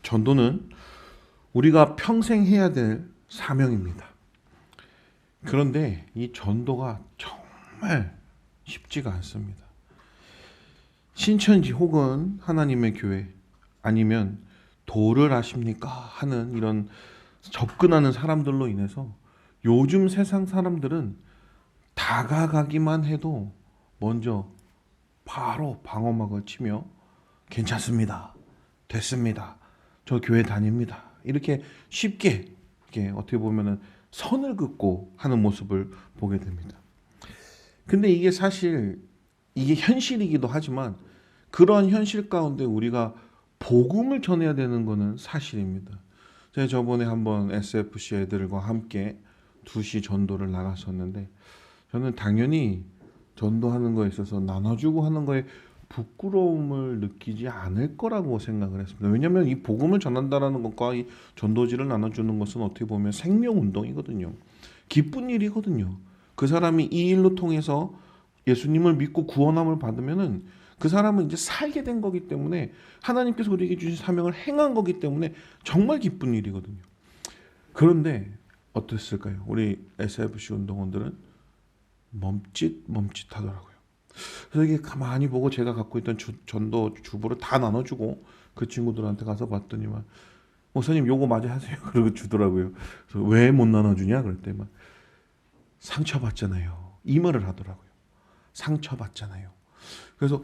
전도는 우리가 평생 해야 될 사명입니다. 그런데 이 전도가 정말 쉽지가 않습니다. 신천지 혹은 하나님의 교회 아니면 도를 아십니까? 하는 이런 접근하는 사람들로 인해서 요즘 세상 사람들은 다가가기만 해도 먼저 바로 방어막을 치며 괜찮습니다. 됐습니다. 저 교회 다닙니다. 이렇게 쉽게 이렇게 어떻게 보면은 선을 긋고 하는 모습을 보게 됩니다. 근데 이게 사실 이게 현실이기도 하지만 그러한 현실 가운데 우리가 복음을 전해야 되는 것은 사실입니다. 제가 저번에 한번 SFC 애들과 함께 2시 전도를 나갔었는데 저는 당연히 전도하는 거에 있어서 나눠주고 하는 거에 부끄러움을 느끼지 않을 거라고 생각을 했습니다. 왜냐하면 이 복음을 전한다라는 것과 이 전도지를 나눠주는 것은 어떻게 보면 생명운동이거든요. 기쁜 일이거든요. 그 사람이 이 일로 통해서 예수님을 믿고 구원함을 받으면은 그 사람은 이제 살게 된 거기 때문에 하나님께서 우리에게 주신 사명을 행한 거기 때문에 정말 기쁜 일이거든요. 그런데 어땠을까요? 우리 SFC 운동원들은 멈칫하더라고요. 그래서 이게 가만히 보고 제가 갖고 있던 전도 주보를 다 나눠주고 그 친구들한테 가서 봤더니만 목사님 요거 마저 하세요. 그러고 주더라고요. 그래서 왜 못 나눠주냐 그랬더니 상처받잖아요. 이 말을 하더라고요. 상처받잖아요. 그래서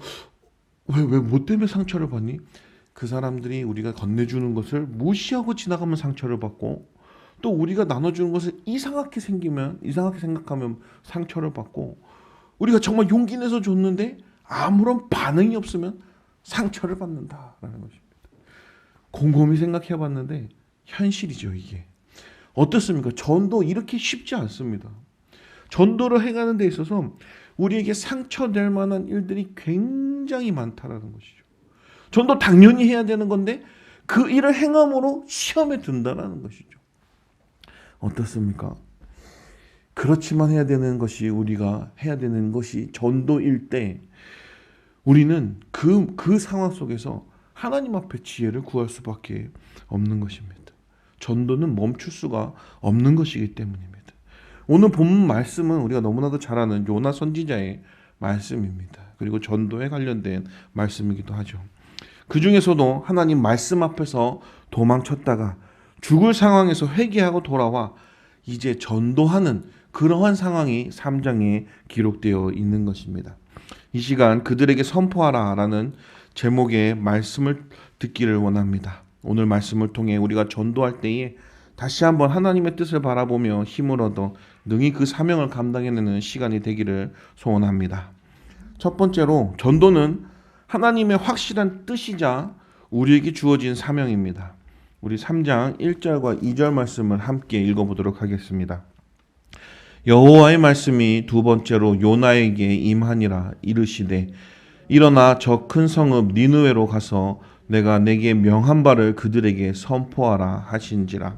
왜 뭐 때문에 상처를 받니? 그 사람들이 우리가 건네주는 것을 무시하고 지나가면 상처를 받고 또 우리가 나눠주는 것을 이상하게 생각하면 상처를 받고 우리가 정말 용기 내서 줬는데 아무런 반응이 없으면 상처를 받는다라는 것입니다. 곰곰이 생각해 봤는데 현실이죠 이게. 어떻습니까? 전도 이렇게 쉽지 않습니다. 전도를 해가는 데 있어서 우리에게 상처될 만한 일들이 굉장히 많다라는 것이죠. 전도 당연히 해야 되는 건데 그 일을 행함으로 시험에 든다라는 것이죠. 어떻습니까? 그렇지만 해야 되는 것이 우리가 해야 되는 것이 전도일 때 우리는 그 상황 속에서 하나님 앞에 지혜를 구할 수밖에 없는 것입니다. 전도는 멈출 수가 없는 것이기 때문입니다. 오늘 본문 말씀은 우리가 너무나도 잘 아는 요나 선지자의 말씀입니다. 그리고 전도에 관련된 말씀이기도 하죠. 그 중에서도 하나님 말씀 앞에서 도망쳤다가 죽을 상황에서 회개하고 돌아와 이제 전도하는 그러한 상황이 3장에 기록되어 있는 것입니다. 이 시간 그들에게 선포하라 라는 제목의 말씀을 듣기를 원합니다. 오늘 말씀을 통해 우리가 전도할 때에 다시 한번 하나님의 뜻을 바라보며 힘을 얻어 능히 그 사명을 감당해내는 시간이 되기를 소원합니다. 첫 번째로 전도는 하나님의 확실한 뜻이자 우리에게 주어진 사명입니다. 우리 3장 1절과 2절 말씀을 함께 읽어보도록 하겠습니다. 여호와의 말씀이 두 번째로 요나에게 임하니라 이르시되 일어나 저 큰 성읍 니느웨로 가서 내가 내게 명한 바를 그들에게 선포하라 하신지라.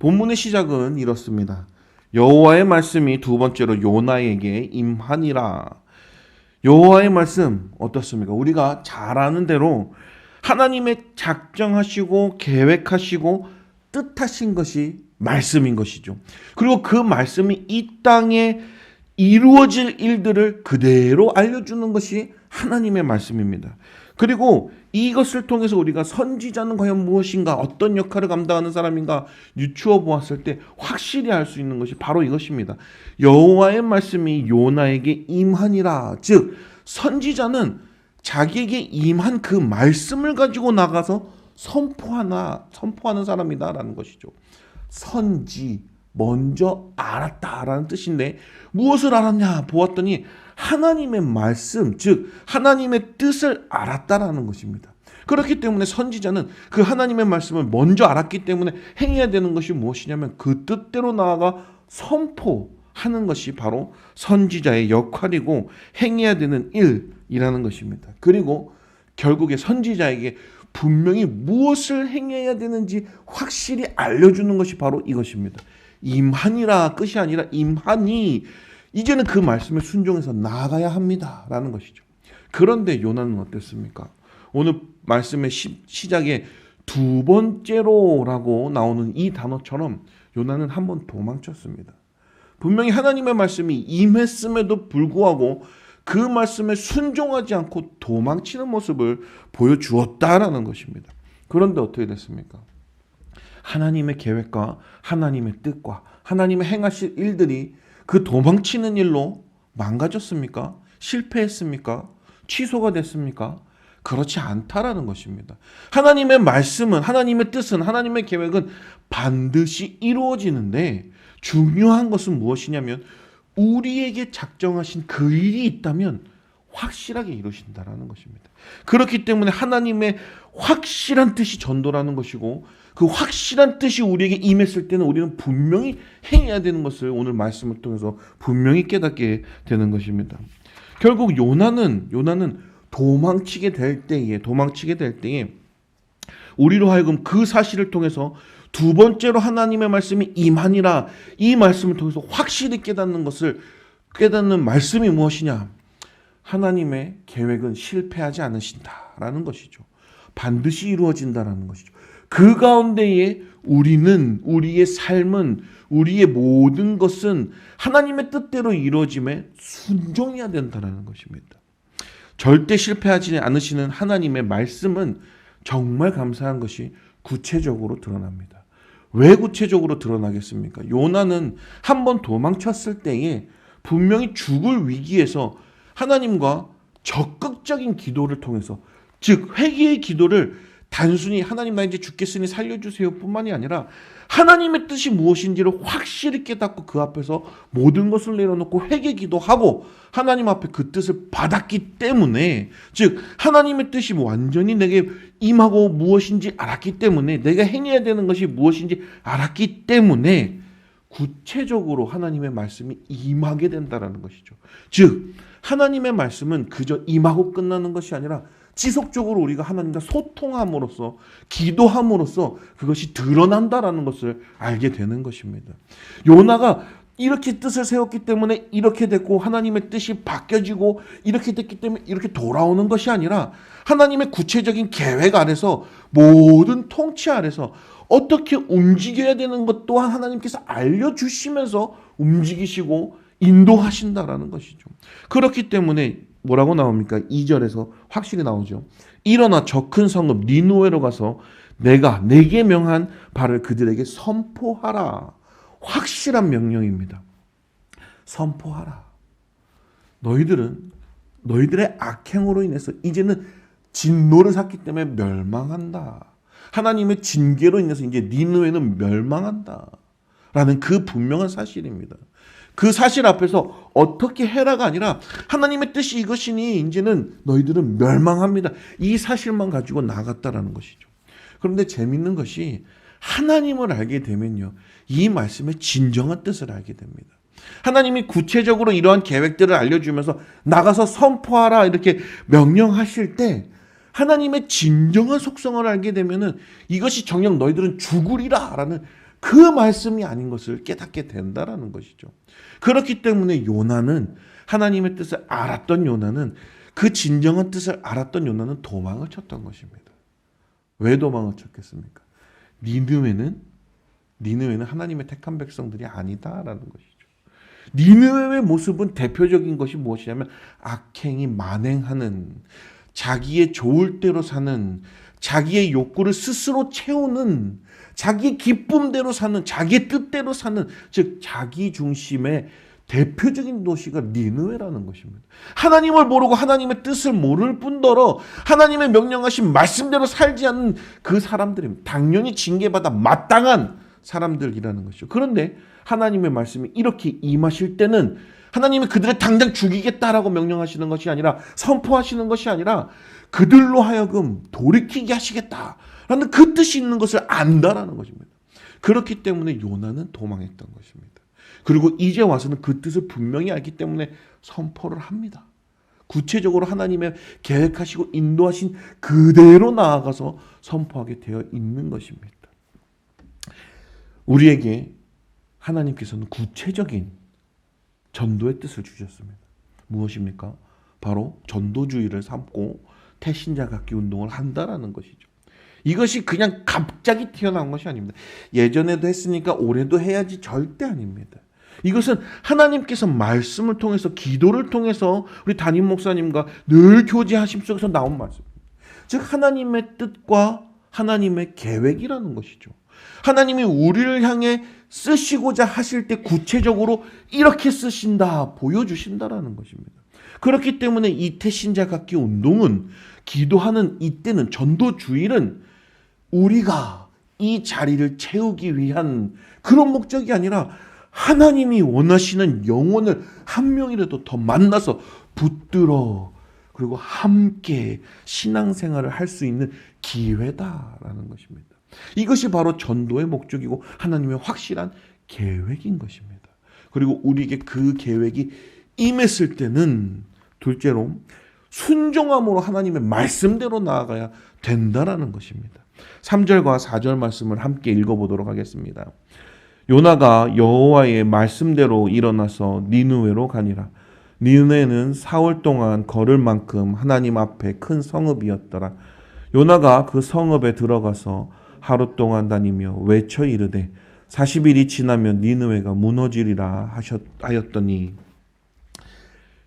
본문의 시작은 이렇습니다. 여호와의 말씀이 두 번째로 요나에게 임하니라. 여호와의 말씀 어떻습니까? 우리가 잘 아는 대로 하나님의 작정하시고 계획하시고 뜻하신 것이 말씀인 것이죠. 그리고 그 말씀이 이 땅에 이루어질 일들을 그대로 알려주는 것이 하나님의 말씀입니다. 그리고 이것을 통해서 우리가 선지자는 과연 무엇인가, 어떤 역할을 감당하는 사람인가 유추어 보았을 때 확실히 알 수 있는 것이 바로 이것입니다. 여호와의 말씀이 요나에게 임하니라. 즉 선지자는 자기에게 임한 그 말씀을 가지고 나가서 선포하는 사람이다라는 것이죠. 선지, 먼저 알았다라는 뜻인데 무엇을 알았냐 보았더니 하나님의 말씀, 즉 하나님의 뜻을 알았다라는 것입니다. 그렇기 때문에 선지자는 그 하나님의 말씀을 먼저 알았기 때문에 행해야 되는 것이 무엇이냐면 그 뜻대로 나아가 선포하는 것이 바로 선지자의 역할이고 행해야 되는 일이라는 것입니다. 그리고 결국에 선지자에게 분명히 무엇을 행해야 되는지 확실히 알려주는 것이 바로 이것입니다. 임하니라 끝이 아니라 임하니 이제는 그 말씀에 순종해서 나아가야 합니다 라는 것이죠. 그런데 요나는 어땠습니까? 오늘 말씀의 시작에 두 번째로라고 나오는 이 단어처럼 요나는 한 번 도망쳤습니다. 분명히 하나님의 말씀이 임했음에도 불구하고 그 말씀에 순종하지 않고 도망치는 모습을 보여주었다라는 것입니다. 그런데 어떻게 됐습니까? 하나님의 계획과 하나님의 뜻과 하나님의 행하실 일들이 그 도망치는 일로 망가졌습니까? 실패했습니까? 취소가 됐습니까? 그렇지 않다라는 것입니다. 하나님의 말씀은, 하나님의 뜻은, 하나님의 계획은 반드시 이루어지는데 중요한 것은 무엇이냐면 우리에게 작정하신 그 일이 있다면 확실하게 이루신다라는 것입니다. 그렇기 때문에 하나님의 확실한 뜻이 전도라는 것이고 그 확실한 뜻이 우리에게 임했을 때는 우리는 분명히 행해야 되는 것을 오늘 말씀을 통해서 분명히 깨닫게 되는 것입니다. 결국 요나는 도망치게 될 때에 우리로 하여금 그 사실을 통해서 두 번째로 하나님의 말씀이 임하니라 이 말씀을 통해서 확실히 깨닫는 말씀이 무엇이냐? 하나님의 계획은 실패하지 않으신다라는 것이죠. 반드시 이루어진다라는 것이죠. 그 가운데에 우리의 삶은 우리의 모든 것은 하나님의 뜻대로 이루어짐에 순종해야 된다는 것입니다. 절대 실패하지 않으시는 하나님의 말씀은 정말 감사한 것이 구체적으로 드러납니다. 왜 구체적으로 드러나겠습니까? 요나는 한번 도망쳤을 때에 분명히 죽을 위기에서 하나님과 적극적인 기도를 통해서, 즉 회개의 기도를 단순히 하나님 나 이제 죽겠으니 살려주세요 뿐만이 아니라 하나님의 뜻이 무엇인지를 확실히 깨닫고 그 앞에서 모든 것을 내려놓고 회개 기도하고 하나님 앞에 그 뜻을 받았기 때문에, 즉 하나님의 뜻이 완전히 내게 임하고 무엇인지 알았기 때문에, 내가 행해야 되는 것이 무엇인지 알았기 때문에 구체적으로 하나님의 말씀이 임하게 된다는 것이죠. 즉 하나님의 말씀은 그저 임하고 끝나는 것이 아니라 지속적으로 우리가 하나님과 소통함으로써 기도함으로써 그것이 드러난다라는 것을 알게 되는 것입니다. 요나가 이렇게 뜻을 세웠기 때문에 이렇게 됐고 하나님의 뜻이 바뀌어지고 이렇게 됐기 때문에 이렇게 돌아오는 것이 아니라 하나님의 구체적인 계획 아래서 모든 통치 아래서 어떻게 움직여야 되는 것 또한 하나님께서 알려주시면서 움직이시고 인도하신다라는 것이죠. 그렇기 때문에 뭐라고 나옵니까? 2절에서 확실히 나오죠. 일어나 저 큰 성읍 니느웨로 가서 내게 명한 바를 그들에게 선포하라. 확실한 명령입니다. 선포하라. 너희들의 악행으로 인해서 이제는 진노를 샀기 때문에 멸망한다. 하나님의 징계로 인해서 이제 니느웨는 멸망한다. 라는 그 분명한 사실입니다. 그 사실 앞에서 어떻게 해라가 아니라 하나님의 뜻이 이것이니 이제는 너희들은 멸망합니다. 이 사실만 가지고 나갔다라는 것이죠. 그런데 재밌는 것이 하나님을 알게 되면요, 이 말씀의 진정한 뜻을 알게 됩니다. 하나님이 구체적으로 이러한 계획들을 알려주면서 나가서 선포하라 이렇게 명령하실 때 하나님의 진정한 속성을 알게 되면은 이것이 정녕 너희들은 죽으리라 라는 그 말씀이 아닌 것을 깨닫게 된다라는 것이죠. 그렇기 때문에 요나는 하나님의 뜻을 알았던 요나는, 그 진정한 뜻을 알았던 요나는 도망을 쳤던 것입니다. 왜 도망을 쳤겠습니까? 니느웨는 하나님의 택한 백성들이 아니다라는 것이죠. 니느웨의 모습은 대표적인 것이 무엇이냐면 악행이 만행하는, 자기의 좋을 대로 사는, 자기의 욕구를 스스로 채우는, 자기 기쁨대로 사는, 자기 뜻대로 사는, 즉 자기 중심의 대표적인 도시가 니느웨라는 것입니다. 하나님을 모르고 하나님의 뜻을 모를 뿐더러 하나님의 명령하신 말씀대로 살지 않는 그 사람들입니다. 당연히 징계받아 마땅한 사람들이라는 것이죠. 그런데 하나님의 말씀이 이렇게 임하실 때는 하나님이 그들을 당장 죽이겠다라고 명령하시는 것이 아니라, 선포하시는 것이 아니라 그들로 하여금 돌이키게 하시겠다라는 그 뜻이 있는 것을 안다라는 것입니다. 그렇기 때문에 요나는 도망했던 것입니다. 그리고 이제 와서는 그 뜻을 분명히 알기 때문에 선포를 합니다. 구체적으로 하나님의 계획하시고 인도하신 그대로 나아가서 선포하게 되어 있는 것입니다. 우리에게 하나님께서는 구체적인 전도의 뜻을 주셨습니다. 무엇입니까? 바로 전도주의를 삼고 태신자 갖기 운동을 한다라는 것이죠. 이것이 그냥 갑자기 튀어나온 것이 아닙니다. 예전에도 했으니까 올해도 해야지 절대 아닙니다. 이것은 하나님께서 말씀을 통해서, 기도를 통해서 우리 담임 목사님과 늘 교제하심 속에서 나온 말씀입니다. 즉 하나님의 뜻과 하나님의 계획이라는 것이죠. 하나님이 우리를 향해 쓰시고자 하실 때 구체적으로 이렇게 쓰신다, 보여주신다라는 것입니다. 그렇기 때문에 이 태신자 갖기 운동은, 기도하는 이때는, 전도 주일은 우리가 이 자리를 채우기 위한 그런 목적이 아니라 하나님이 원하시는 영혼을 한 명이라도 더 만나서 붙들어, 그리고 함께 신앙생활을 할 수 있는 기회다라는 것입니다. 이것이 바로 전도의 목적이고 하나님의 확실한 계획인 것입니다. 그리고 우리에게 그 계획이 임했을 때는 둘째로 순종함으로 하나님의 말씀대로 나아가야 된다라는 것입니다. 3절과 4절 말씀을 함께 읽어보도록 하겠습니다. 요나가 여호와의 말씀대로 일어나서 니느웨로 가니라. 니느웨는 사흘 동안 걸을 만큼 하나님 앞에 큰 성읍이었더라. 요나가 그 성읍에 들어가서 하루 동안 다니며 외쳐 이르되 40일이 지나면 니느웨가 무너지리라 하였더니,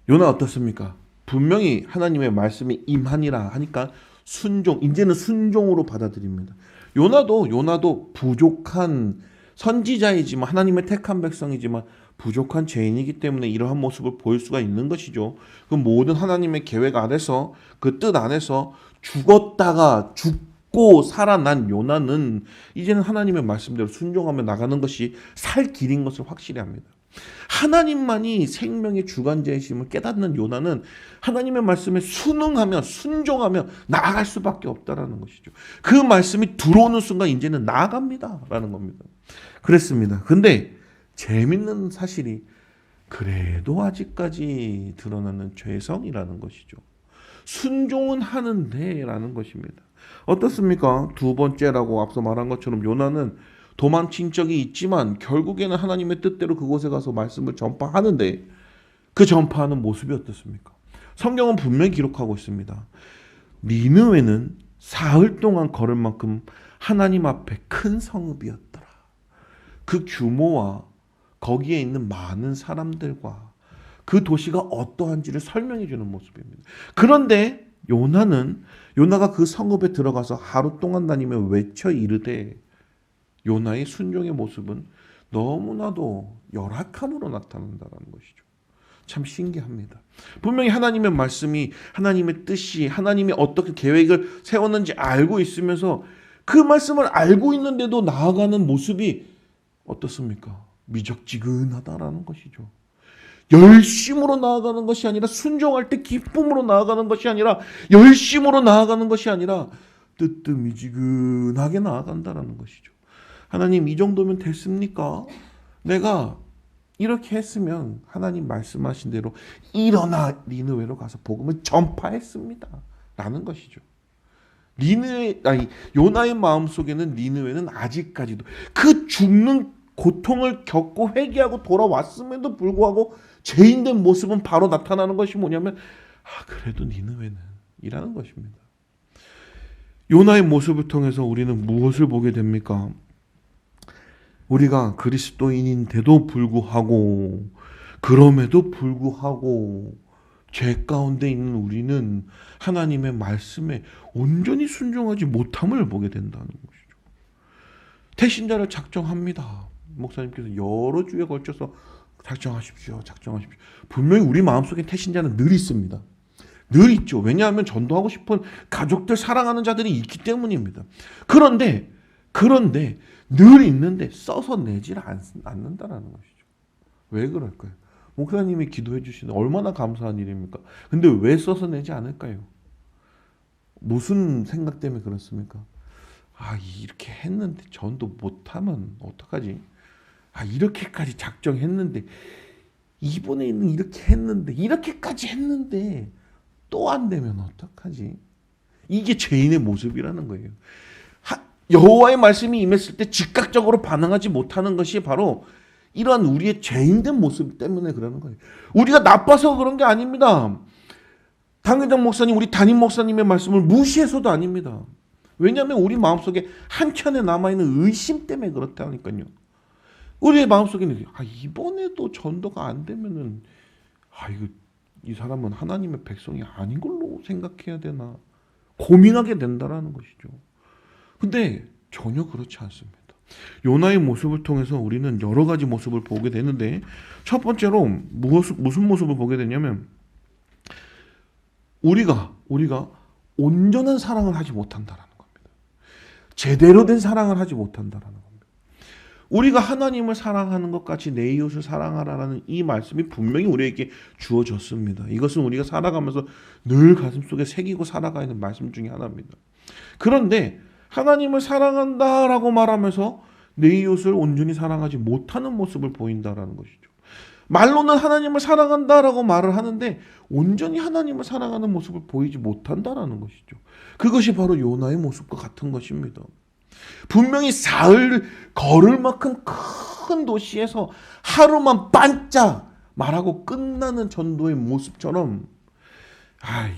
요나 어떻습니까? 분명히 하나님의 말씀이 임하니라 하니까 순종, 이제는 순종으로 받아들입니다. 요나도 부족한 선지자이지만, 하나님의 택한 백성이지만 부족한 죄인이기 때문에 이러한 모습을 보일 수가 있는 것이죠. 그 모든 하나님의 계획 안에서, 그 뜻 안에서 죽었다가 죽고 살아난 요나는 이제는 하나님의 말씀대로 순종하며 나가는 것이 살 길인 것을 확실히 합니다. 하나님만이 생명의 주관자이심을 깨닫는 요나는 하나님의 말씀에 순응하며 순종하며 나아갈 수밖에 없다라는 것이죠. 그 말씀이 들어오는 순간 이제는 나아갑니다라는 겁니다. 그랬습니다. 근데 재밌는 사실이 그래도 아직까지 드러나는 죄성이라는 것이죠. 순종은 하는데 라는 것입니다. 어떻습니까? 두 번째라고 앞서 말한 것처럼 요나는 도망친 적이 있지만 결국에는 하나님의 뜻대로 그곳에 가서 말씀을 전파하는데, 그 전파하는 모습이 어떻습니까? 성경은 분명히 기록하고 있습니다. 니느웨는 사흘 동안 걸을 만큼 하나님 앞에 큰 성읍이었더라. 그 규모와 거기에 있는 많은 사람들과 그 도시가 어떠한지를 설명해 주는 모습입니다. 그런데 요나가 그 성읍에 들어가서 하루 동안 다니며 외쳐 이르되, 요나의 순종의 모습은 너무나도 열악함으로 나타난다는 것이죠. 참 신기합니다. 분명히 하나님의 말씀이, 하나님의 뜻이, 하나님이 어떻게 계획을 세웠는지 알고 있으면서 그 말씀을 알고 있는데도 나아가는 모습이 어떻습니까? 미적지근하다라는 것이죠. 열심으로 나아가는 것이 아니라, 순종할 때 기쁨으로 나아가는 것이 아니라, 열심으로 나아가는 것이 아니라 뜨뜻미지근하게 나아간다라는 것이죠. 하나님, 이 정도면 됐습니까? 내가 이렇게 했으면 하나님 말씀하신 대로 일어나 니느웨로 가서 복음을 전파했습니다 라는 것이죠. 요나의 마음속에는 니느웨는 아직까지도 그 죽는 고통을 겪고 회개하고 돌아왔음에도 불구하고 죄인된 모습은 바로 나타나는 것이 뭐냐면, 그래도 니느웨는 이라는 것입니다. 요나의 모습을 통해서 우리는 무엇을 보게 됩니까? 우리가 그리스도인인데도 불구하고, 그럼에도 불구하고 죄 가운데 있는 우리는 하나님의 말씀에 온전히 순종하지 못함을 보게 된다는 것이죠. 태신자를 작정합니다. 목사님께서 여러 주에 걸쳐서 작정하십시오. 분명히 우리 마음속에 태신자는 늘 있습니다. 늘 있죠. 왜냐하면 전도하고 싶은 가족들, 사랑하는 자들이 있기 때문입니다. 그런데 늘 있는데 써서 내질 않는다라는 것이죠. 왜 그럴까요? 목사님이 기도해 주시는 얼마나 감사한 일입니까? 근데 왜 써서 내지 않을까요? 무슨 생각 때문에 그렇습니까? 이렇게 했는데 전도 못하면 어떡하지? 이렇게까지 작정했는데, 이번에는 이렇게 했는데, 이렇게까지 했는데 또 안 되면 어떡하지? 이게 죄인의 모습이라는 거예요. 여호와의 말씀이 임했을 때 즉각적으로 반응하지 못하는 것이 바로 이러한 우리의 죄인된 모습 때문에 그러는 거예요. 우리가 나빠서 그런 게 아닙니다. 당회장 목사님, 우리 담임 목사님의 말씀을 무시해서도 아닙니다. 왜냐하면 우리 마음속에 한켠에 남아있는 의심 때문에 그렇다니까요. 우리의 마음속에는 이번에도 전도가 안 되면은 이거 이 사람은 하나님의 백성이 아닌 걸로 생각해야 되나 고민하게 된다라는 것이죠. 근데 전혀 그렇지 않습니다. 요나의 모습을 통해서 우리는 여러 가지 모습을 보게 되는데, 첫 번째로 무슨 모습을 보게 되냐면 우리가 온전한 사랑을 하지 못한다라는 겁니다. 제대로 된 사랑을 하지 못한다라는 겁니다. 우리가 하나님을 사랑하는 것 같이 내 이웃을 사랑하라는 이 말씀이 분명히 우리에게 주어졌습니다. 이것은 우리가 살아가면서 늘 가슴속에 새기고 살아가야 하는 말씀 중에 하나입니다. 그런데 하나님을 사랑한다라고 말하면서 내 이웃을 온전히 사랑하지 못하는 모습을 보인다라는 것이죠. 말로는 하나님을 사랑한다라고 말을 하는데 온전히 하나님을 사랑하는 모습을 보이지 못한다라는 것이죠. 그것이 바로 요나의 모습과 같은 것입니다. 분명히 사흘 걸을 만큼 큰 도시에서 하루만 반짝 말하고 끝나는 전도의 모습처럼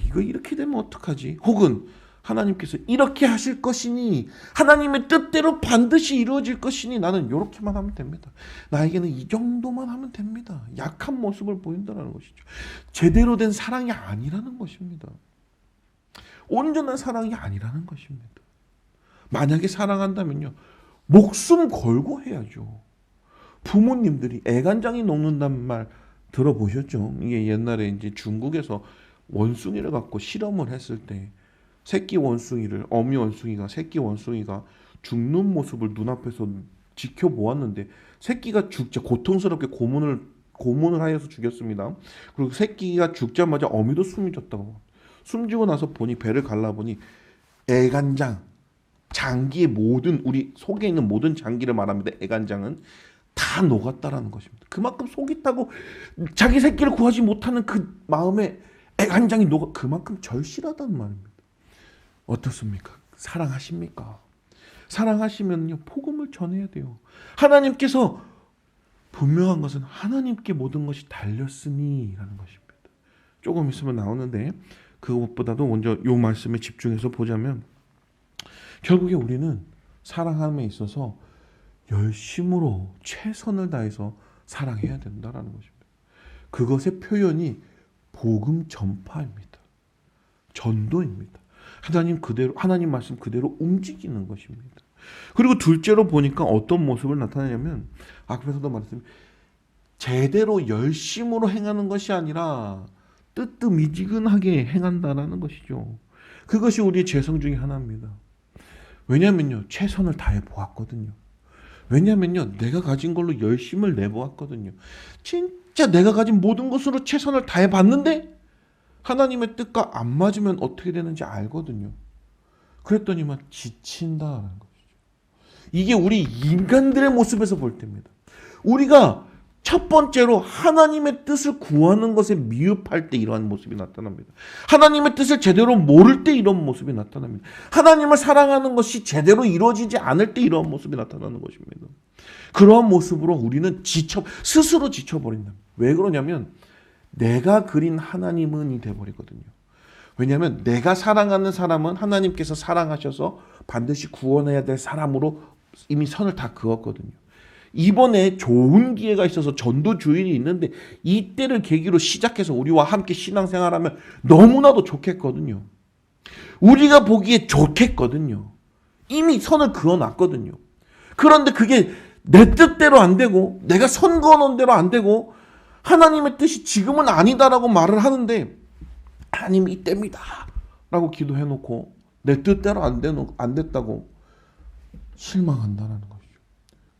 이거 이렇게 되면 어떡하지? 혹은 하나님께서 이렇게 하실 것이니 하나님의 뜻대로 반드시 이루어질 것이니 나는 이렇게만 하면 됩니다. 나에게는 이 정도만 하면 됩니다. 약한 모습을 보인다는 것이죠. 제대로 된 사랑이 아니라는 것입니다. 온전한 사랑이 아니라는 것입니다. 만약에 사랑한다면요, 목숨 걸고 해야죠. 부모님들이 애간장이 녹는다는 말 들어보셨죠? 이게 옛날에 이제 중국에서 원숭이를 갖고 실험을 했을 때 새끼 원숭이를, 어미 원숭이가 새끼 원숭이가 죽는 모습을 눈앞에서 지켜보았는데 새끼가 죽자 고통스럽게 고문을 하여서 죽였습니다. 그리고 새끼가 죽자마자 어미도 숨이 졌다고. 숨지고 나서 보니 배를 갈라보니 애간장, 장기의 모든, 우리 속에 있는 모든 장기를 말합니다. 애간장은 다 녹았다라는 것입니다. 그만큼 속이 타고 자기 새끼를 구하지 못하는 그 마음에 애간장이 녹아 그만큼 절실하다는 말입니다. 어떻습니까? 사랑하십니까? 사랑하시면요, 복음을 전해야 돼요. 하나님께서 분명한 것은 하나님께 모든 것이 달렸으니 라는 것입니다. 조금 있으면 나오는데 그것보다도 먼저 이 말씀에 집중해서 보자면 결국에 우리는 사랑함에 있어서 열심으로 최선을 다해서 사랑해야 된다라는 것입니다. 그것의 표현이 복음 전파입니다. 전도입니다. 하나님 말씀 그대로 움직이는 것입니다. 그리고 둘째로 보니까 어떤 모습을 나타내냐면 앞에서도 말했지만 제대로 열심으로 행하는 것이 아니라 뜨뜻미지근하게 행한다라는 것이죠. 그것이 우리의 죄성 중에 하나입니다. 왜냐하면요, 최선을 다해 보았거든요. 왜냐하면요, 내가 가진 걸로 열심을 내보았거든요. 진짜 내가 가진 모든 것으로 최선을 다해 봤는데 하나님의 뜻과 안 맞으면 어떻게 되는지 알거든요. 그랬더니만 지친다라는 것이죠. 이게 우리 인간들의 모습에서 볼 때입니다. 우리가 첫 번째로 하나님의 뜻을 구하는 것에 미흡할 때 이러한 모습이 나타납니다. 하나님의 뜻을 제대로 모를 때 이런 모습이 나타납니다. 하나님을 사랑하는 것이 제대로 이루어지지 않을 때 이러한 모습이 나타나는 것입니다. 그러한 모습으로 우리는 스스로 지쳐버린다. 왜 그러냐면 내가 그린 하나님은이 돼버리거든요. 왜냐하면 내가 사랑하는 사람은 하나님께서 사랑하셔서 반드시 구원해야 될 사람으로 이미 선을 다 그었거든요. 이번에 좋은 기회가 있어서 전도 주일이 있는데 이때를 계기로 시작해서 우리와 함께 신앙생활하면 너무나도 좋겠거든요. 우리가 보기에 좋겠거든요. 이미 선을 그어놨거든요. 그런데 그게 내 뜻대로 안 되고 내가 선 그어놓은 대로 안 되고 하나님의 뜻이 지금은 아니다라고 말을 하는데 하나님 이때입니다 라고 기도해놓고 내 뜻대로 안 됐다고 실망한다는 거죠.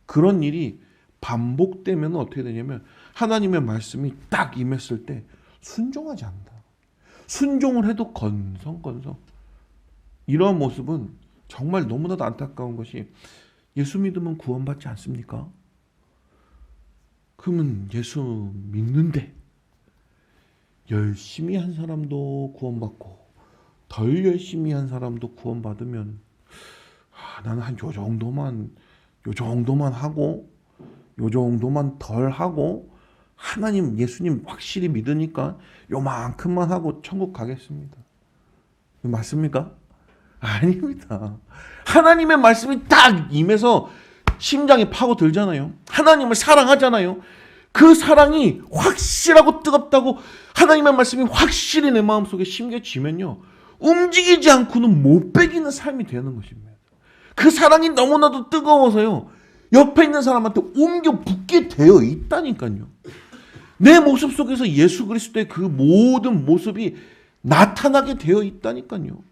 그런 일이 반복되면 어떻게 되냐면 하나님의 말씀이 딱 임했을 때 순종하지 않는다. 순종을 해도 건성건성. 이러한 모습은 정말 너무나도 안타까운 것이 예수 믿으면 구원받지 않습니까? 그러면 예수 믿는데 열심히 한 사람도 구원받고 덜 열심히 한 사람도 구원받으면 나는 한 요 정도만 하고 요 정도만 덜 하고 하나님, 예수님 확실히 믿으니까 요만큼만 하고 천국 가겠습니다. 맞습니까? 아닙니다. 하나님의 말씀이 딱 임해서 심장이 파고들잖아요. 하나님을 사랑하잖아요. 그 사랑이 확실하고 뜨겁다고 하나님의 말씀이 확실히 내 마음속에 심겨지면요, 움직이지 않고는 못 배기는 삶이 되는 것입니다. 그 사랑이 너무나도 뜨거워서요, 옆에 있는 사람한테 옮겨 붙게 되어 있다니까요. 내 모습 속에서 예수 그리스도의 그 모든 모습이 나타나게 되어 있다니까요.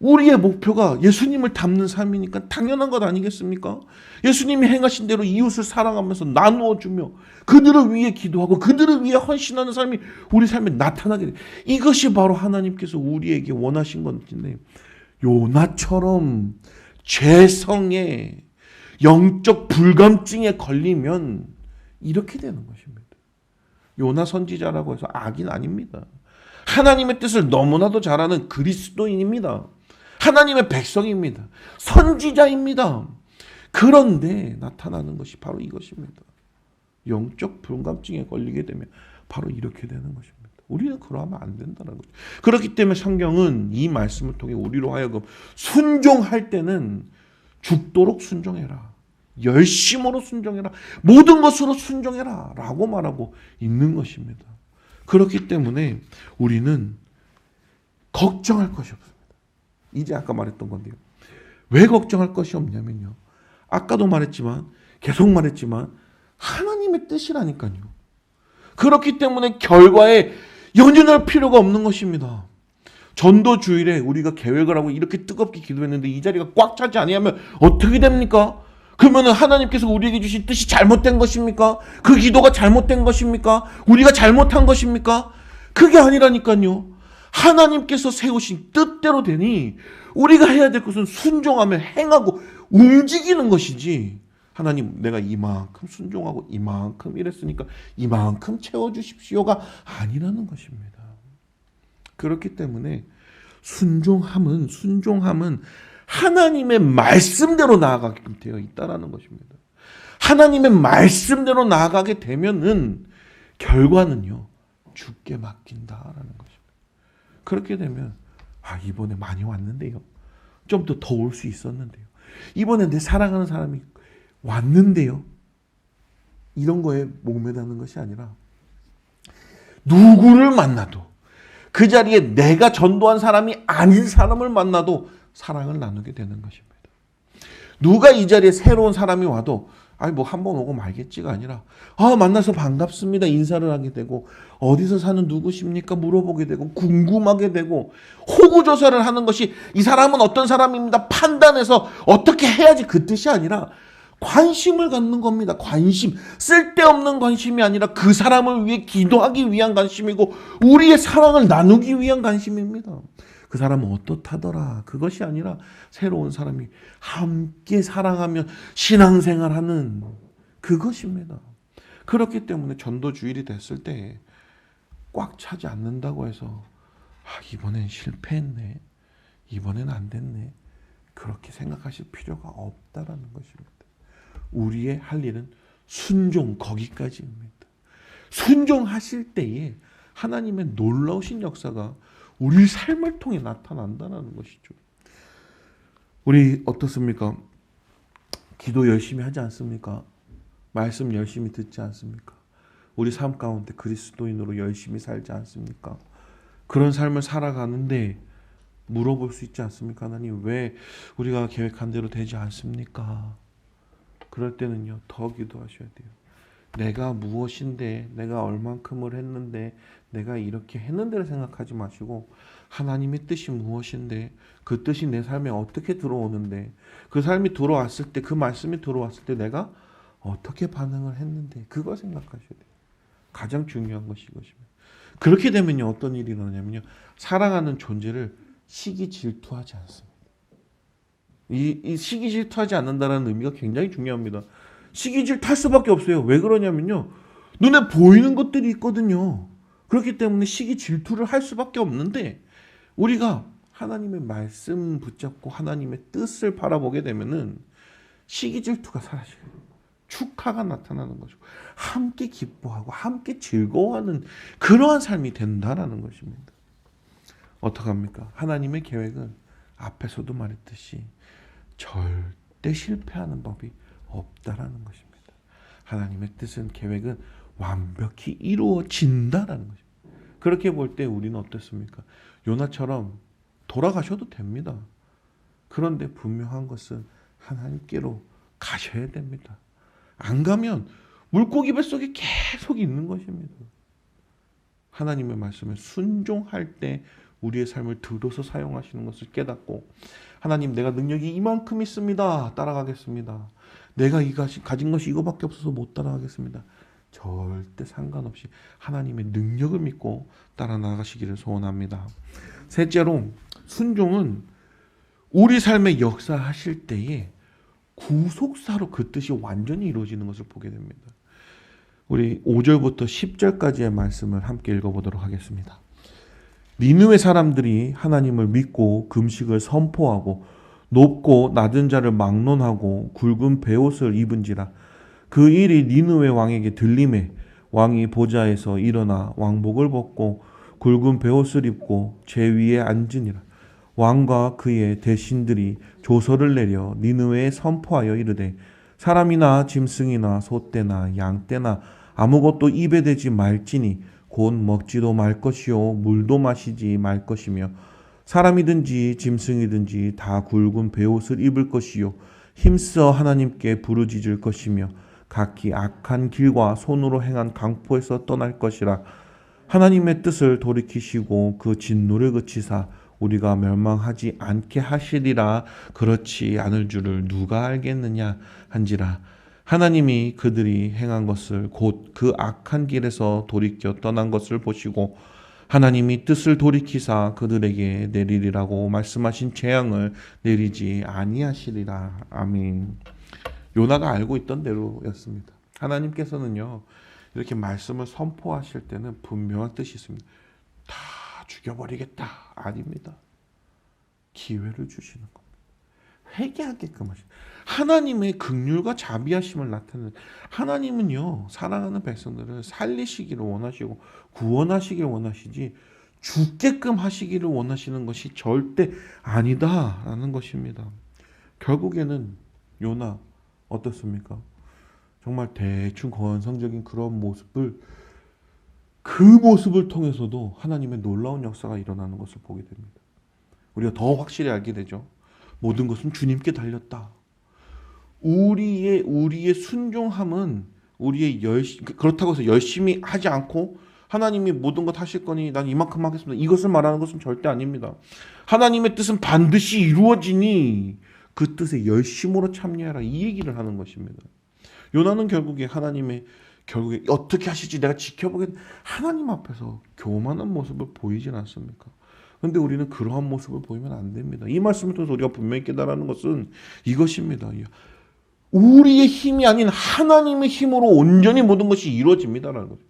우리의 목표가 예수님을 닮는 삶이니까 당연한 것 아니겠습니까? 예수님이 행하신 대로 이웃을 사랑하면서 나누어 주며 그들을 위해 기도하고 그들을 위해 헌신하는 삶이 우리 삶에 나타나게 돼. 이것이 바로 하나님께서 우리에게 원하신 건데, 요나처럼 죄성에 영적 불감증에 걸리면 이렇게 되는 것입니다. 요나 선지자라고 해서 악인 아닙니다. 하나님의 뜻을 너무나도 잘 아는 그리스도인입니다. 하나님의 백성입니다. 선지자입니다. 그런데 나타나는 것이 바로 이것입니다. 영적 불감증에 걸리게 되면 바로 이렇게 되는 것입니다. 우리는 그러면 안 된다는 거죠. 그렇기 때문에 성경은 이 말씀을 통해 우리로 하여금 순종할 때는 죽도록 순종해라, 열심으로 순종해라, 모든 것으로 순종해라 라고 말하고 있는 것입니다. 그렇기 때문에 우리는 걱정할 것이 없습니다. 이제 아까 말했던 건데요. 왜 걱정할 것이 없냐면요, 아까도 말했지만 계속 말했지만 하나님의 뜻이라니까요. 그렇기 때문에 결과에 연연할 필요가 없는 것입니다. 전도 주일에 우리가 계획을 하고 이렇게 뜨겁게 기도했는데 이 자리가 꽉 차지 아니하면 어떻게 됩니까? 그러면 하나님께서 우리에게 주신 뜻이 잘못된 것입니까? 그 기도가 잘못된 것입니까? 우리가 잘못한 것입니까? 그게 아니라니까요. 하나님께서 세우신 뜻대로 되니 우리가 해야 될 것은 순종하며 행하고 움직이는 것이지, 하나님 내가 이만큼 순종하고 이만큼 이랬으니까 이만큼 채워주십시오가 아니라는 것입니다. 그렇기 때문에 순종함은 하나님의 말씀대로 나아가게끔 되어 있다라는 것입니다. 하나님의 말씀대로 나아가게 되면은 결과는요, 주께 맡긴다라는 것입니다. 그렇게 되면 이번에 많이 왔는데요, 좀 더 올 수 있었는데요, 이번에 내 사랑하는 사람이 왔는데요, 이런 거에 목매다는 것이 아니라 누구를 만나도 그 자리에 내가 전도한 사람이 아닌 사람을 만나도 사랑을 나누게 되는 것입니다. 누가 이 자리에 새로운 사람이 와도 뭐 한 번 오고 말겠지가 아니라 만나서 반갑습니다 인사를 하게 되고, 어디서 사는 누구십니까 물어보게 되고, 궁금하게 되고, 호구조사를 하는 것이 이 사람은 어떤 사람입니다 판단해서 어떻게 해야지 그 뜻이 아니라 관심을 갖는 겁니다. 관심, 쓸데없는 관심이 아니라 그 사람을 위해 기도하기 위한 관심이고 우리의 사랑을 나누기 위한 관심입니다. 그 사람은 어떻다더라 그것이 아니라 새로운 사람이 함께 사랑하며 신앙생활하는 그것입니다. 그렇기 때문에 전도 주일이 됐을 때 꽉 차지 않는다고 해서 이번엔 실패했네, 이번엔 안 됐네, 그렇게 생각하실 필요가 없다라는 것입니다. 우리의 할 일은 순종, 거기까지입니다. 순종하실 때에 하나님의 놀라우신 역사가 우리 삶을 통해 나타난다는 것이죠. 우리 어떻습니까? 기도 열심히 하지 않습니까? 말씀 열심히 듣지 않습니까? 우리 삶 가운데 그리스도인으로 열심히 살지 않습니까? 그런 삶을 살아가는데 물어볼 수 있지 않습니까? 하나님, 왜 우리가 계획한 대로 되지 않습니까? 그럴 때는요, 더 기도하셔야 돼요. 내가 무엇인데, 내가 얼만큼을 했는데, 내가 이렇게 했는데를 생각하지 마시고 하나님의 뜻이 무엇인데, 그 뜻이 내 삶에 어떻게 들어오는데, 그 삶이 들어왔을 때, 그 말씀이 들어왔을 때 내가 어떻게 반응을 했는데, 그걸 생각하셔야 돼요. 가장 중요한 것이 이것입니다. 그렇게 되면요, 어떤 일이 일어나냐면요, 사랑하는 존재를 시기 질투하지 않습니다. 이 시기 질투하지 않는다는 의미가 굉장히 중요합니다. 시기 질투할 수밖에 없어요. 왜 그러냐면요, 눈에 보이는 것들이 있거든요. 그렇기 때문에 시기 질투를 할 수밖에 없는데, 우리가 하나님의 말씀 붙잡고 하나님의 뜻을 바라보게 되면은 시기 질투가 사라져요. 축하가 나타나는 거죠. 함께 기뻐하고 함께 즐거워하는 그러한 삶이 된다라는 것입니다. 어떡합니까? 하나님의 계획은 앞에서도 말했듯이 절대 실패하는 법이 없다라는 것입니다. 하나님의 뜻은 계획은 완벽히 이루어진다라는 것입니다. 그렇게 볼 때 우리는 어떻습니까? 요나처럼 돌아가셔도 됩니다. 그런데 분명한 것은 하나님께로 가셔야 됩니다. 안 가면 물고기 뱃속에 계속 있는 것입니다. 하나님의 말씀에 순종할 때 우리의 삶을 들어서 사용하시는 것을 깨닫고, 하나님, 내가 능력이 이만큼 있습니다. 따라가겠습니다. 내가 가진 것이 이거밖에 없어서 못 따라가겠습니다. 절대 상관없이 하나님의 능력을 믿고 따라 나가시기를 소원합니다. 셋째로, 순종은 우리 삶에 역사하실 때에 구속사로 그 뜻이 완전히 이루어지는 것을 보게 됩니다. 우리 5절부터 10절까지의 말씀을 함께 읽어보도록 하겠습니다. 니느웨 사람들이 하나님을 믿고 금식을 선포하고 높고 낮은 자를 막론하고 굵은 베옷을 입은지라. 그 일이 니느웨 왕에게 들림에 왕이 보좌에서 일어나 왕복을 벗고 굵은 베옷을 입고 제 위에 앉으니라. 왕과 그의 대신들이 조서를 내려 니느웨에 선포하여 이르되, 사람이나 짐승이나 소떼나 양떼나 아무것도 입에 대지 말지니 곧 먹지도 말 것이요 물도 마시지 말 것이며, 사람이든지 짐승이든지 다 굵은 베옷을 입을 것이요 힘써 하나님께 부르짖을 것이며, 각기 악한 길과 손으로 행한 강포에서 떠날 것이라. 하나님의 뜻을 돌이키시고 그 진노를 그치사 우리가 멸망하지 않게 하시리라. 그렇지 않을 줄을 누가 알겠느냐 한지라. 하나님이 그들이 행한 것을 곧 그 악한 길에서 돌이켜 떠난 것을 보시고 하나님이 뜻을 돌이키사 그들에게 내리리라고 말씀하신 재앙을 내리지 아니하시리라. 아멘. 요나가 알고 있던 대로였습니다. 하나님께서는요, 이렇게 말씀을 선포하실 때는 분명한 뜻이 있습니다. 다 죽여버리겠다. 아닙니다. 기회를 주시는 겁니다. 회개하게끔 하시는, 하나님의 긍휼과 자비하심을 나타내는, 하나님은요 사랑하는 백성들을 살리시기를 원하시고 구원하시기를 원하시지 죽게끔 하시기를 원하시는 것이 절대 아니다라는 것입니다. 결국에는 요나 어떻습니까? 정말 대충 건성적인 그런 모습을, 그 모습을 통해서도 하나님의 놀라운 역사가 일어나는 것을 보게 됩니다. 우리가 더 확실히 알게 되죠. 모든 것은 주님께 달렸다. 우리의 순종함은 그렇다고 해서 열심히 하지 않고 하나님이 모든 것 하실 거니 난 이만큼 하겠습니다, 이것을 말하는 것은 절대 아닙니다. 하나님의 뜻은 반드시 이루어지니 그 뜻에 열심으로 참여하라, 이 얘기를 하는 것입니다. 요나는 결국에 어떻게 하실지 내가 지켜보겠다, 하나님 앞에서 교만한 모습을 보이진 않습니까? 그런데 우리는 그러한 모습을 보이면 안 됩니다. 이 말씀을 통해서 우리가 분명히 깨달는 것은 이것입니다. 우리의 힘이 아닌 하나님의 힘으로 온전히 모든 것이 이루어집니다라는 거죠.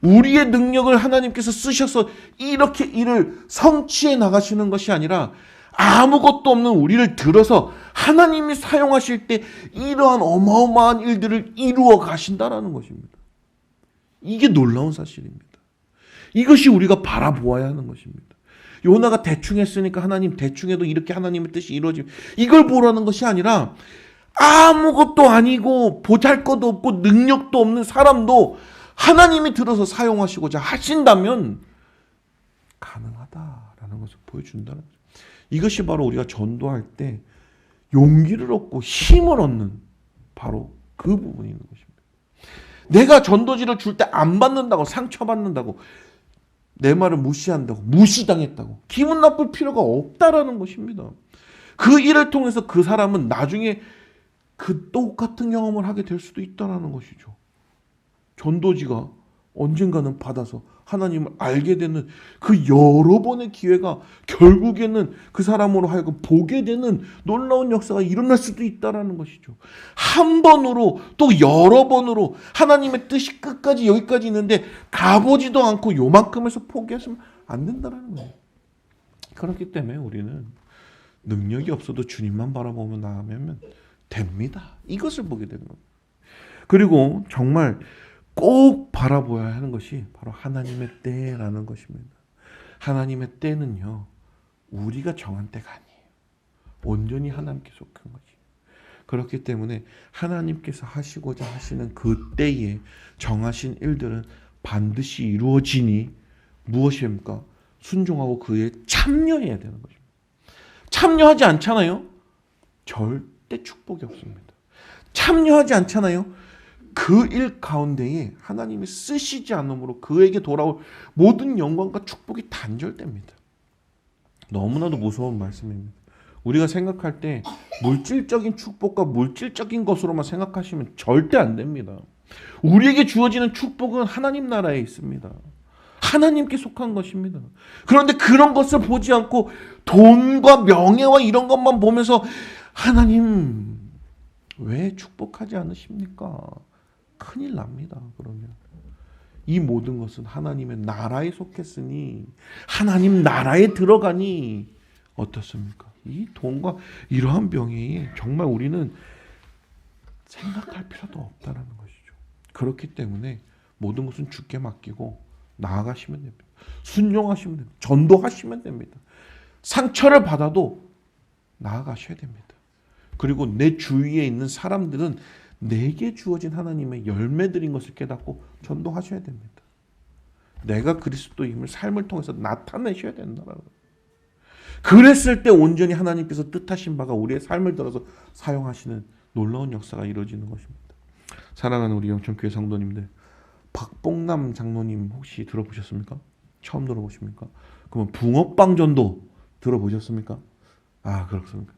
우리의 능력을 하나님께서 쓰셔서 이렇게 일을 성취해 나가시는 것이 아니라 아무것도 없는 우리를 들어서 하나님이 사용하실 때 이러한 어마어마한 일들을 이루어 가신다라는 것입니다. 이게 놀라운 사실입니다. 이것이 우리가 바라보아야 하는 것입니다. 요나가 대충 했으니까 하나님 대충 해도 이렇게 하나님의 뜻이 이루어지면, 이걸 보라는 것이 아니라 아무것도 아니고 보잘것도 없고 능력도 없는 사람도 하나님이 들어서 사용하시고자 하신다면 가능하다라는 것을 보여준다는 거죠. 이것이 바로 우리가 전도할 때 용기를 얻고 힘을 얻는 바로 그 부분이 있는 것입니다. 내가 전도지를 줄 때 안 받는다고, 상처받는다고, 내 말을 무시한다고, 무시당했다고 기분 나쁠 필요가 없다라는 것입니다. 그 일을 통해서 그 사람은 나중에 그 똑같은 경험을 하게 될 수도 있다는 것이죠. 전도지가 언젠가는 받아서 하나님을 알게 되는 그 여러 번의 기회가 결국에는 그 사람으로 하여금 보게 되는 놀라운 역사가 일어날 수도 있다는 것이죠. 한 번으로 또 여러 번으로 하나님의 뜻이 끝까지 여기까지 있는데 가보지도 않고 요만큼에서 포기하시면 안 된다는 거예요. 그렇기 때문에 우리는 능력이 없어도 주님만 바라보며 나가면 됩니다. 이것을 보게 되는 겁니다. 그리고 정말 꼭 바라보아야 하는 것이 바로 하나님의 때라는 것입니다. 하나님의 때는요, 우리가 정한 때가 아니에요. 온전히 하나님께 속한 거지. 그렇기 때문에 하나님께서 하시고자 하시는 그 때에 정하신 일들은 반드시 이루어지니 무엇입니까? 순종하고 그에 참여해야 되는 것입니다. 참여하지 않잖아요? 절대 축복이 없습니다. 참여하지 않잖아요? 그 일 가운데에 하나님이 쓰시지 않으므로 그에게 돌아올 모든 영광과 축복이 단절됩니다. 너무나도 무서운 말씀입니다. 우리가 생각할 때 물질적인 축복과 물질적인 것으로만 생각하시면 절대 안 됩니다. 우리에게 주어지는 축복은 하나님 나라에 있습니다. 하나님께 속한 것입니다. 그런데 그런 것을 보지 않고 돈과 명예와 이런 것만 보면서 하나님 왜 축복하지 않으십니까? 큰일 납니다. 그러면 이 모든 것은 하나님의 나라에 속했으니 하나님 나라에 들어가니 어떻습니까? 이 돈과 이러한 병이 정말 우리는 생각할 필요도 없다라는 것이죠. 그렇기 때문에 모든 것은 주께 맡기고 나아가시면 됩니다. 순종하시면 됩니다. 전도하시면 됩니다. 상처를 받아도 나아가셔야 됩니다. 그리고 내 주위에 있는 사람들은 내게 주어진 하나님의 열매들인 것을 깨닫고 전도하셔야 됩니다. 내가 그리스도임을 삶을 통해서 나타내셔야 된다라는 거예요. 그랬을 때 온전히 하나님께서 뜻하신 바가 우리의 삶을 들어서 사용하시는 놀라운 역사가 이루어지는 것입니다. 사랑하는 우리 영천교회 성도님들, 박봉남 장로님 혹시 들어보셨습니까? 처음 들어보십니까? 그러면 붕어빵 전도 들어보셨습니까? 아, 그렇습니까?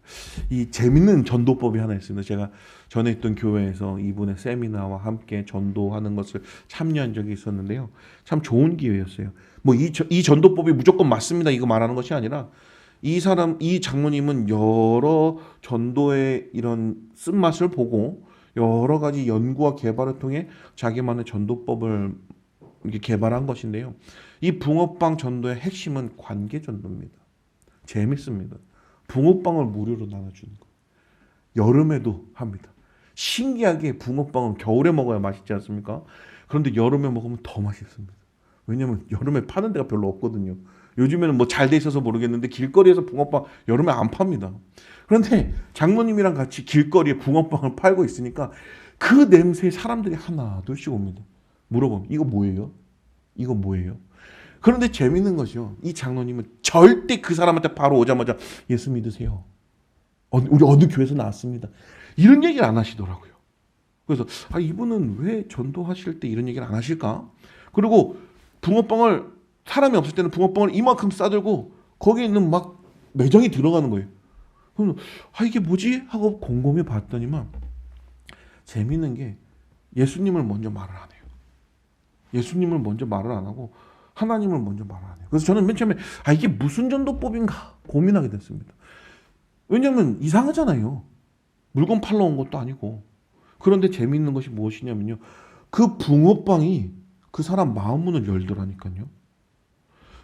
이 재밌는 전도법이 하나 있습니다. 제가 전에 있던 교회에서 이분의 세미나와 함께 전도하는 것을 참여한 적이 있었는데요. 참 좋은 기회였어요. 뭐 이 전도법이 무조건 맞습니다. 이거 말하는 것이 아니라 이 장로님은 여러 전도의 이런 쓴맛을 보고 여러 가지 연구와 개발을 통해 자기만의 전도법을 이렇게 개발한 것인데요. 이 붕어빵 전도의 핵심은 관계 전도입니다. 재밌습니다. 붕어빵을 무료로 나눠주는 거예요. 여름에도 합니다. 신기하게 붕어빵은 겨울에 먹어야 맛있지 않습니까? 그런데 여름에 먹으면 더 맛있습니다. 왜냐하면 여름에 파는 데가 별로 없거든요. 요즘에는 뭐 잘 돼 있어서 모르겠는데 길거리에서 붕어빵 여름에 안 팝니다. 그런데 장모님이랑 같이 길거리에 붕어빵을 팔고 있으니까 그 냄새에 사람들이 하나 둘씩 옵니다. 물어보면 이거 뭐예요? 이거 뭐예요? 그런데 재밌는 것이요. 이 장로님은 절대 그 사람한테 바로 오자마자 예수 믿으세요. 우리 어느 교회에서 나왔습니다. 이런 얘기를 안 하시더라고요. 그래서 이분은 왜 전도하실 때 이런 얘기를 안 하실까? 그리고 붕어빵을 사람이 없을 때는 붕어빵을 이만큼 싸들고 거기에 있는 막 매장이 들어가는 거예요. 그래서 이게 뭐지? 하고 곰곰이 봤더니만 재밌는 게 예수님을 먼저 말을 안 해요. 예수님을 먼저 말을 안 하고 하나님을 먼저 말 안 해요. 그래서 저는 맨 처음에 이게 무슨 전도법인가 고민하게 됐습니다. 왜냐하면 이상하잖아요. 물건 팔러 온 것도 아니고. 그런데 재미있는 것이 무엇이냐면요. 그 붕어빵이 그 사람 마음 문을 열더라니까요.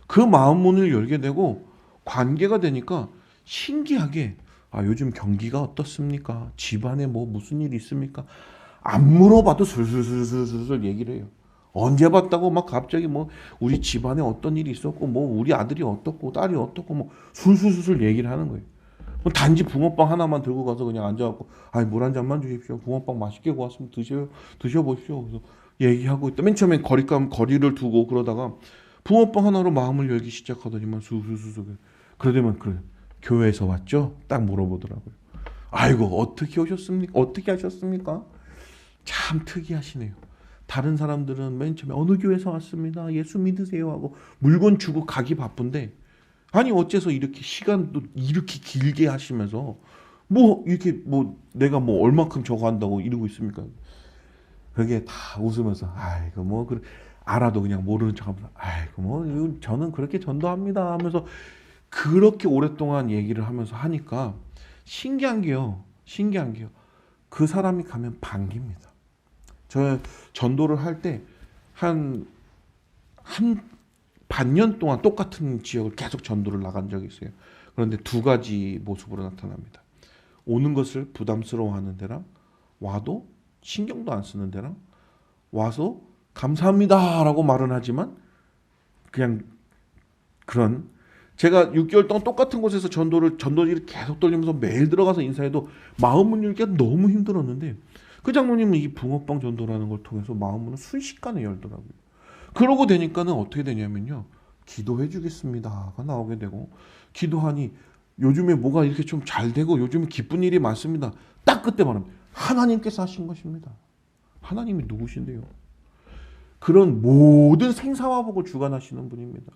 그 마음 문을 열게 되고 관계가 되니까 신기하게 요즘 경기가 어떻습니까? 집안에 뭐 무슨 일이 있습니까? 안 물어봐도 슬슬슬슬슬 얘기를 해요. 언제 봤다고 막 갑자기 뭐 우리 집안에 어떤 일이 있었고 뭐 우리 아들이 어떻고 딸이 어떻고 뭐 술술술 얘기를 하는 거예요. 단지 붕어빵 하나만 들고 가서 그냥 앉아갖고 물 한 잔만 주십시오. 붕어빵 맛있게 구웠으면 드셔보십시오. 그래서 얘기하고 있다. 맨 처음엔 거리를 두고 그러다가 붕어빵 하나로 마음을 열기 시작하더니만 수수수수. 그러더니만 그래 교회에서 왔죠? 딱 물어보더라고요. 아이고 어떻게 오셨습니까? 어떻게 하셨습니까? 참 특이하시네요. 다른 사람들은 맨 처음에 어느 교회에서 왔습니다. 예수 믿으세요 하고 물건 주고 가기 바쁜데 어째서 이렇게 시간도 이렇게 길게 하시면서 뭐 이렇게 뭐 내가 뭐 얼마큼 저거 한다고 이러고 있습니까? 그게 다 웃으면서 아이고 뭐 그래 알아도 그냥 모르는 척하면서 아이고 뭐 저는 그렇게 전도합니다 하면서 그렇게 오랫동안 얘기를 하면서 하니까 신기한 게요. 그 사람이 가면 반깁니다. 저 전도를 할 때 한 반년 동안 똑같은 지역을 계속 전도를 나간 적이 있어요. 그런데 두 가지 모습으로 나타납니다. 오는 것을 부담스러워하는 데랑 와도 신경도 안 쓰는 데랑 와서 감사합니다라고 말은 하지만 그냥 그런, 제가 6개월 동안 똑같은 곳에서 전도지를 계속 돌리면서 매일 들어가서 인사해도 마음 문 열기가 너무 힘들었는데 그 장로님은 이 붕어빵 전도라는 걸 통해서 마음 문을 순식간에 열더라고요. 그러고 되니까는 어떻게 되냐면요, 기도해 주겠습니다가 나오게 되고, 기도하니 요즘에 뭐가 이렇게 좀 잘 되고 요즘에 기쁜 일이 많습니다. 딱 그때 말합니다. 하나님께서 하신 것입니다. 하나님이 누구신데요? 그런 모든 생사화복을 주관하시는 분입니다.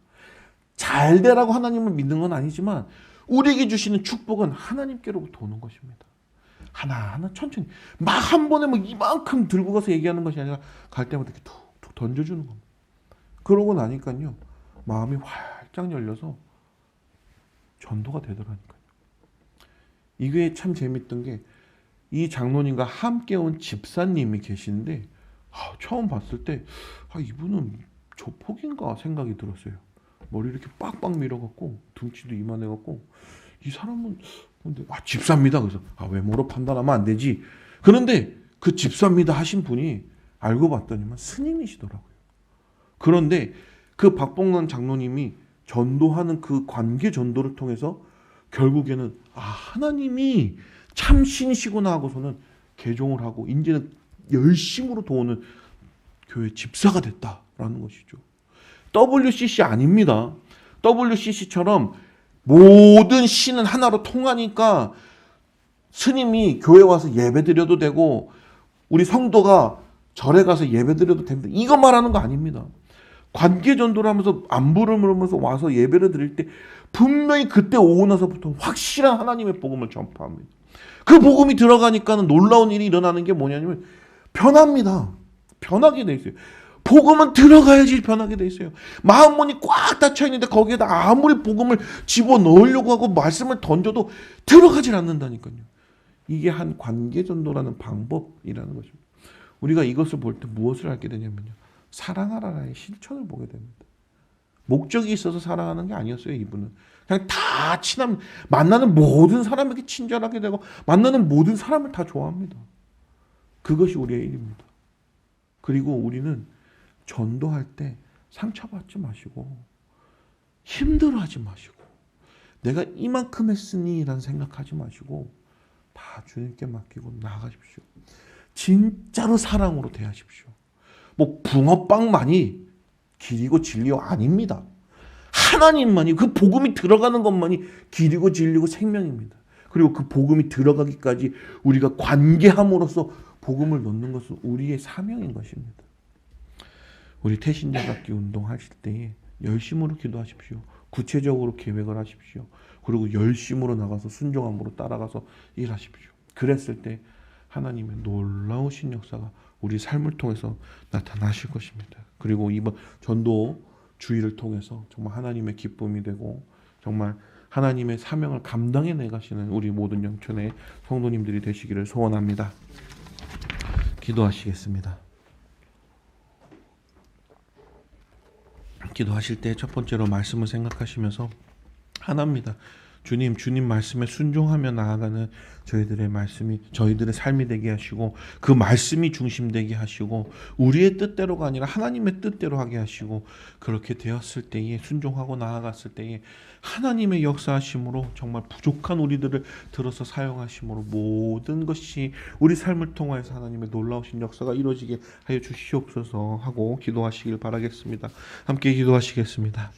잘 되라고 하나님을 믿는 건 아니지만 우리에게 주시는 축복은 하나님께로부터 오는 것입니다. 하나하나 천천히 막 한 번에 뭐 이만큼 들고 가서 얘기하는 것이 아니라 갈 때마다 이렇게 툭툭 던져주는 겁니다. 그러고 나니까요, 마음이 활짝 열려서 전도가 되더라니까요. 이게 참 재밌던 게, 이 장로님과 함께 온 집사님이 계신데 처음 봤을 때 이분은 조폭인가 생각이 들었어요. 머리 이렇게 빡빡 밀어갖고 등치도 이만해갖고 이 사람은 근데 집사입니다. 그래서 외모로 판단하면 안 되지. 그런데 그 집사입니다 하신 분이 알고 봤더니만 스님이시더라고요. 그런데 그 박봉란 장로님이 전도하는 그 관계 전도를 통해서 결국에는 하나님이 참 신이시구나 하고서는 개종을 하고 이제는 열심으로 도우는 교회 집사가 됐다라는 것이죠. WCC 아닙니다. WCC처럼 모든 신은 하나로 통하니까 스님이 교회 와서 예배 드려도 되고 우리 성도가 절에 가서 예배 드려도 됩니다. 이거 말하는 거 아닙니다. 관계 전도를 하면서 안부를 물으면서 와서 예배를 드릴 때 분명히 그때 오고 나서부터 확실한 하나님의 복음을 전파합니다. 그 복음이 들어가니까는 놀라운 일이 일어나는 게 뭐냐면 변합니다. 변하게 돼 있어요. 복음은 들어가야지 변하게 돼 있어요. 마음문이 꽉 닫혀 있는데 거기에다 아무리 복음을 집어넣으려고 하고 말씀을 던져도 들어가질 않는다니까요. 이게 한 관계 전도라는 방법이라는 것입니다. 우리가 이것을 볼 때 무엇을 알게 되냐면요, 사랑하라의 실천을 보게 됩니다. 목적이 있어서 사랑하는 게 아니었어요. 이분은 그냥 다 만나는 모든 사람에게 친절하게 되고 만나는 모든 사람을 다 좋아합니다. 그것이 우리의 일입니다. 그리고 우리는 전도할 때 상처받지 마시고 힘들어하지 마시고 내가 이만큼 했으니 라는 생각하지 마시고 다 주님께 맡기고 나아가십시오. 진짜로 사랑으로 대하십시오. 뭐 붕어빵만이 길이고 진리요 아닙니다. 하나님만이, 그 복음이 들어가는 것만이 길이고 진리고 생명입니다. 그리고 그 복음이 들어가기까지 우리가 관계함으로써 복음을 넣는 것은 우리의 사명인 것입니다. 우리 태신자받기 운동하실 때에 열심으로 기도하십시오. 구체적으로 계획을 하십시오. 그리고 열심으로 나가서 순종함으로 따라가서 일하십시오. 그랬을 때 하나님의 놀라우신 역사가 우리 삶을 통해서 나타나실 것입니다. 그리고 이번 전도 주의를 통해서 정말 하나님의 기쁨이 되고 정말 하나님의 사명을 감당해 내가시는 우리 모든 영천의 성도님들이 되시기를 소원합니다. 기도하시겠습니다. 기도하실 때 첫 번째로 말씀을 생각하시면서 하나입니다. 주님 말씀에 순종하며 나아가는 저희들의 말씀이 저희들의 삶이 되게 하시고 그 말씀이 중심되게 하시고 우리의 뜻대로가 아니라 하나님의 뜻대로 하게 하시고 그렇게 되었을 때에 순종하고 나아갔을 때에 하나님의 역사하심으로 정말 부족한 우리들을 들어서 사용하심으로 모든 것이 우리 삶을 통하여서 하나님의 놀라우신 역사가 이루어지게 하여 주시옵소서 하고 기도하시길 바라겠습니다. 함께 기도하시겠습니다.